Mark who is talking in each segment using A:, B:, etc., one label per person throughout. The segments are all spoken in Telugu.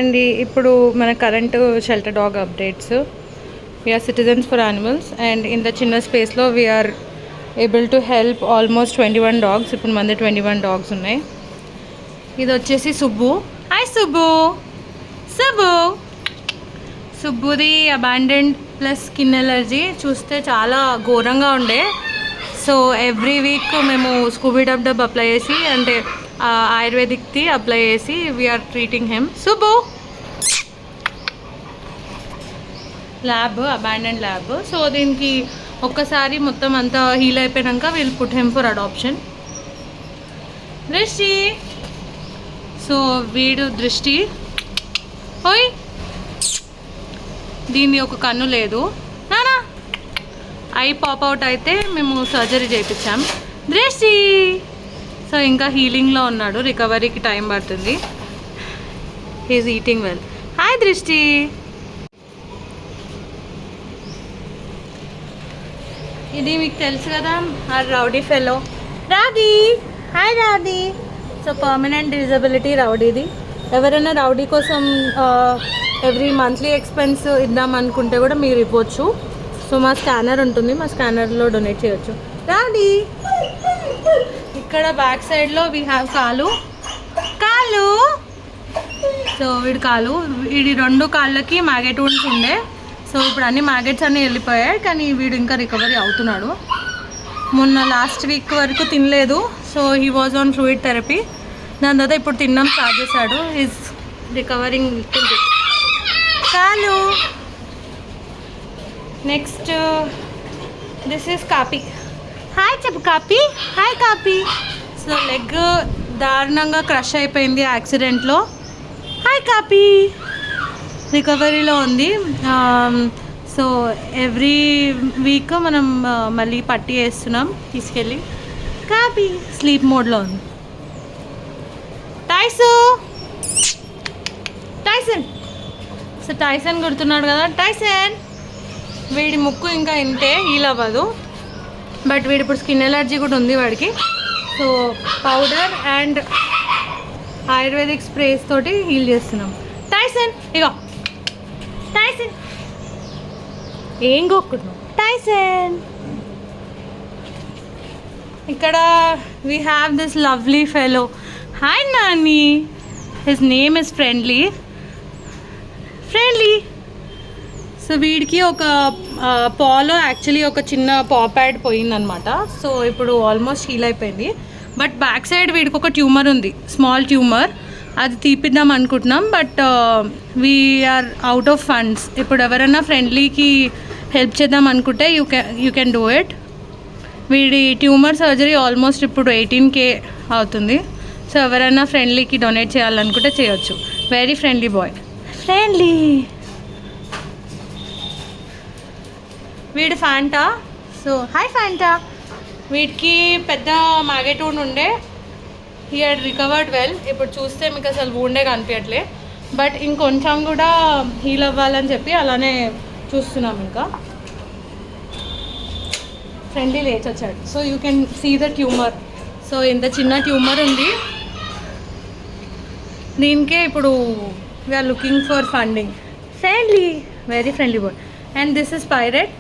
A: అండ్ ఇప్పుడు మన current shelter dog updates. We are citizens for animals and ఇంత చిన్న స్పేస్లో we are able to help almost 21 dogs. ఇప్పుడు మన 21 డాగ్స్ ఉన్నాయి. ఇది వచ్చేసి సుబ్బు. హాయ్ సుబ్బు. సుబ్బుది అబాండెండ్ ప్లస్ స్కిన్ ఎలర్జీ చూస్తే చాలా ఘోరంగా ఉండే. సో ఎవ్రీ వీక్ మేము స్కూబీ డబ్ అప్లై చేసి, అంటే ఆయుర్వేదిక్ది అప్లై చేసి we are treating him. Subbu lab, abandoned lab. So దీనికి ఒక్కసారి మొత్తం అంతా హీల్ అయిపోయాక we'll put him for adoption. Drishti. So వీడు దృష్టి. ఓయ్, దీన్ని ఒక కన్ను లేదు నానా. ఐ పాప్అవుట్ అయితే మేము సర్జరీ చేయించాం. దృష్టి. సో ఇంకా హీలింగ్లో ఉన్నాడు, రికవరీకి టైం పడుతుంది. He's eating well. Hi Drishti. ఇది మీకు తెలుసు కదా, ఆ rowdy fellow rowdy. Hi rowdy. So permanent disability రౌడీది. ఎవరైనా రౌడీ కోసం ఎవ్రీ మంత్లీ ఎక్స్పెన్స్ ఇద్దాం అనుకుంటే కూడా మీరు ఇవ్వచ్చు. సో మా స్కానర్ ఉంటుంది, మా స్కానర్లో డొనేట్ చేయొచ్చు. రౌడీ. ఇక్కడ బ్యాక్ సైడ్లో వీ హ్యావ్ కాలు. సో వీడి కాలు, వీడి 2 కాళ్ళకి మ్యాగెట్ వుండ్స్ ఉండే. సో ఇప్పుడు అన్ని మ్యాగెట్స్ అన్నీ వెళ్ళిపోయాయి, కానీ వీడు ఇంకా రికవరీ అవుతున్నాడు. మొన్న లాస్ట్ వీక్ వరకు తినలేదు. So he was on fluid therapy. దాని తర్వాత ఇప్పుడు తినడం స్టార్ట్ చేశాడు. Is recovering. కాలు. Next this is Kaapi. Hi చెప్పు కాపీ. హాయ్ కాపీ. సో లెగ్ దారుణంగా క్రష్ అయిపోయింది యాక్సిడెంట్లో. Hi copy. రికవరీలో ఉంది. సో ఎవ్రీ వీక్ మనం మళ్ళీ పట్టి వేస్తున్నాం తీసుకెళ్ళి. కాపీ స్లీప్ మోడ్లో ఉంది. టైసన్. సో టైసన్ గుర్తున్నాడు కదా, టైసన్. వీడి ముక్కు ఇంకా ఇంతే, హీల్ అవ్వదు. బట్ వీడి ఇప్పుడు స్కిన్ ఎలర్జీ కూడా ఉంది వాడికి. So powder and ayurvedic sprays తోటి హీల్ చేస్తున్నాం. టైసన్ ఇగో. టైసన్ ఏం గొక్కుతున్నావు టైసన్. ఇక్కడ we have this lovely fellow. Hi Nani. His name is Friendly. So వీడికి ఒక పాలో యాక్చువల్లీ ఒక చిన్న పా ప్యాడ్ పోయిందనమాట. సో ఇప్పుడు ఆల్మోస్ట్ హీల్ అయిపోయింది. బట్ బ్యాక్ సైడ్ వీడికి ఒక ట్యూమర్ ఉంది, స్మాల్ ట్యూమర్. అది తీపిద్దాం అనుకుంటున్నాం. But we are out of funds. ఇప్పుడు ఎవరైనా ఫ్రెండ్లీకి హెల్ప్ చేద్దాం అనుకుంటే యూ కెన్ డూ ఇట్. వీడి ట్యూమర్ సర్జరీ ఆల్మోస్ట్ ఇప్పుడు 18K అవుతుంది. సో ఎవరైనా ఫ్రెండ్లీకి డొనేట్ చేయాలనుకుంటే చేయొచ్చు. Very friendly boy. ఫ్రెండ్లీ. వీడి ఫ్యాంటా. So hi Fanta. వీడికి పెద్ద మ్యాగెట్ వూండ్ ఉండే. He had recovered well. ఇప్పుడు చూస్తే మీకు అసలు వూండే కనిపించట్లే. బట్ ఇంకొంచెం కూడా హీల్ అవ్వాలని చెప్పి అలానే చూస్తున్నాం. ఇంకా ఫ్రెండ్లీ లేచి వచ్చాడు. So you can see the tumour. So ఇంత చిన్న ట్యూమర్ ఉంది దీనికే. ఇప్పుడు we are looking for funding. Friendly, very friendly boy. And this is pirate.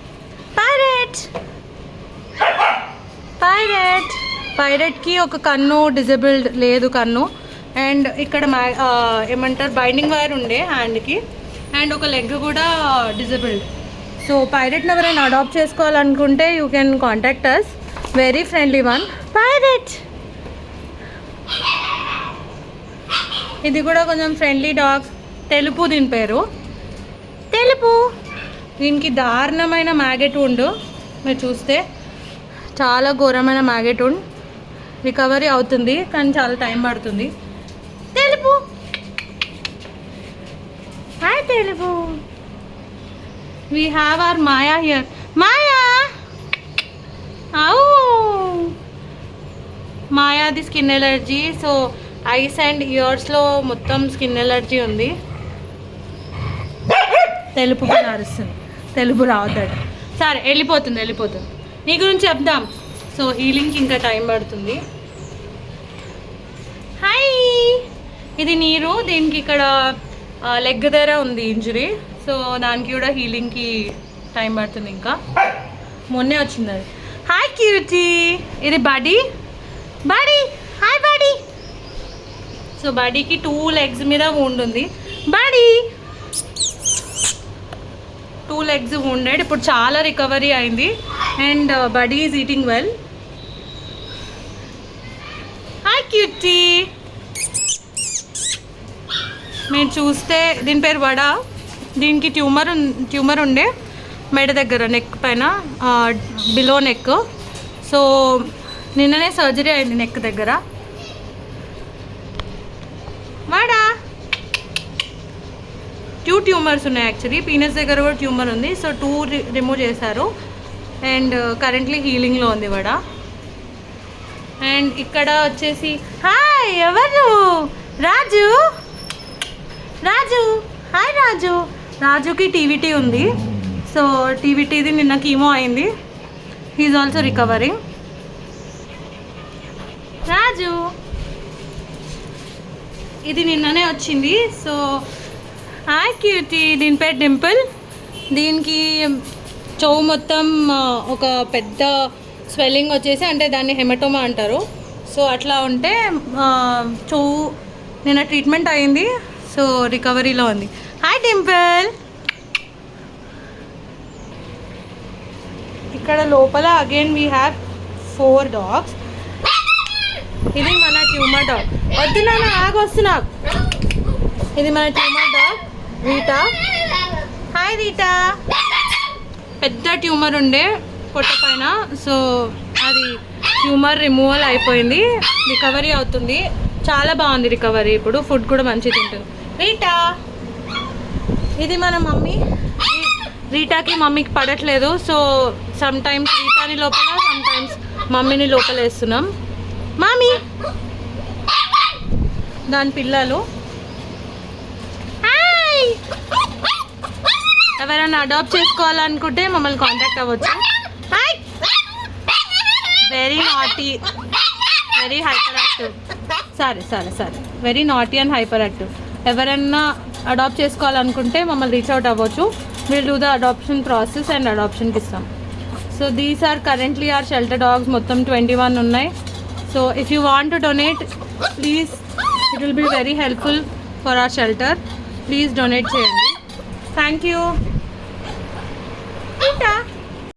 A: పైరెట్కి ఒక కన్ను డిజబుల్డ్ లేదు కన్ను. అండ్ ఇక్కడ ఏమంటారు బైండింగ్ వైర్ ఉండే హ్యాండ్కి. అండ్ ఒక లెగ్ కూడా డిజబుల్డ్. సో పైరెట్ని ఎవరైనా అడాప్ట్ చేసుకోవాలనుకుంటే you can contact us. Very friendly one. Pirate. ఇది కూడా కొంచెం ఫ్రెండ్లీ డాగ్. తెలుపు దీని పేరు. తెలుపు. దీనికి దారుణమైన మ్యాగెట్ వూండ్. మీరు చూస్తే చాలా ఘోరమైన మ్యాగెట్ వూండ్. రికవరీ అవుతుంది కానీ చాలా టైం పడుతుంది. తెలుపు. హాయ్ తెలుపు. We have our Maya here. Maya. మాయాది skin allergy. So eyes and ఇయర్స్లో మొత్తం స్కిన్ ఎలర్జీ ఉంది. తెలుపు కూడా అరుస్తుంది. తెలుపు రావద్దాడు. సరే వెళ్ళిపోతుంది. నీ గురించి చెప్దాం. సో హీలింగ్కి ఇంకా టైం పడుతుంది. హాయ్. ఇది నీరు. దీనికి ఇక్కడ లెగ్ దగ్గర ఉంది ఇంజరీ. సో దానికి కూడా హీలింగ్కి టైం పడుతుంది. ఇంకా మొన్నే వచ్చింది అది. హాయ్ క్యూటీ, ఇది buddy. Buddy hi buddy. So బడీకి 2 లెగ్స్ మీద ఉంది. బడీ 2 లెగ్స్ ఉండేది. ఇప్పుడు చాలా రికవరీ అయింది and buddy is eating well. Hi cutie. మీరు చూస్తే దీని పేరు వడ. దీనికి ట్యూమర్ ఉండే మెడ దగ్గర, నెక్ పైన, బిలో నెక్. సో నిన్ననే సర్జరీ అయింది నెక్ దగ్గర. వడ 2 ట్యూమర్స్ ఉన్నాయి యాక్చువల్లీ. పీనస్ దగ్గర కూడా ట్యూమర్ ఉంది. సో 2 రిమూవ్ చేశారు అండ్ కరెంట్లీ హీలింగ్లో ఉంది వడ. అండ్ ఇక్కడ వచ్చేసి హాయ్, ఎవరు? రాజు. రాజు హాయ్ రాజు. రాజుకి టీవీటీ ఉంది. సో టీవీటీది నిన్న కీమో అయింది. He's also recovering. రాజు ఇది నిన్ననే వచ్చింది. So hi cutie. దీని పేరు డింపుల్. దీనికి చెవు మొత్తం ఒక పెద్ద స్వెల్లింగ్ వచ్చేసి, అంటే దాన్ని హెమటోమా అంటారు. సో అట్లా ఉంటే చెవు నిన్న ట్రీట్మెంట్ అయింది. సో రికవరీలో ఉంది. హాయ్ డింపుల్. ఇక్కడ లోపల అగైన్ వీ హ్యావ్ 4 డాగ్స్. ఇది మన ట్యూమర్ డాగ్. వద్దు నాన్న, ఆగొస్తున్నా. ఇది మన tumour dog Rita. Hi Rita. పెద్ద ట్యూమర్ ఉండే పొట్ట పైన. సో అది ట్యూమర్ రిమూవల్ అయిపోయింది. రికవరీ అవుతుంది. చాలా బాగుంది రికవరీ. ఇప్పుడు ఫుడ్ కూడా మంచిగా తింటుంది. రీటా. ఇది మన మమ్మీ. రీటాకి మమ్మీకి పడట్లేదు. సో సమ్ టైమ్స్ రీటాని లోపల, సమ్ టైమ్స్ మమ్మీని లోపల వేస్తున్నాం. మమ్మీ దాని పిల్లలు. హాయ్. ఎవరైనా అడాప్ట్ చేసుకోవాలనుకుంటే మమ్మల్ని కాంటాక్ట్ అవ్వచ్చు. Hi. Very naughty, very hyper active. సరే very naughty and hyper active. ఎవరైనా అడాప్ట్ చేసుకోవాలనుకుంటే మమ్మల్ని రీచ్ అవుట్ అవ్వచ్చు. Will do the adoption process and అడాప్షన్కి ఇస్తాం. So these are currently are shelter dogs. మొత్తం 21 ఉన్నాయి. సో if you want to donate, please, it will be very helpful for our shelter. Please donate చేయండి. Thank you.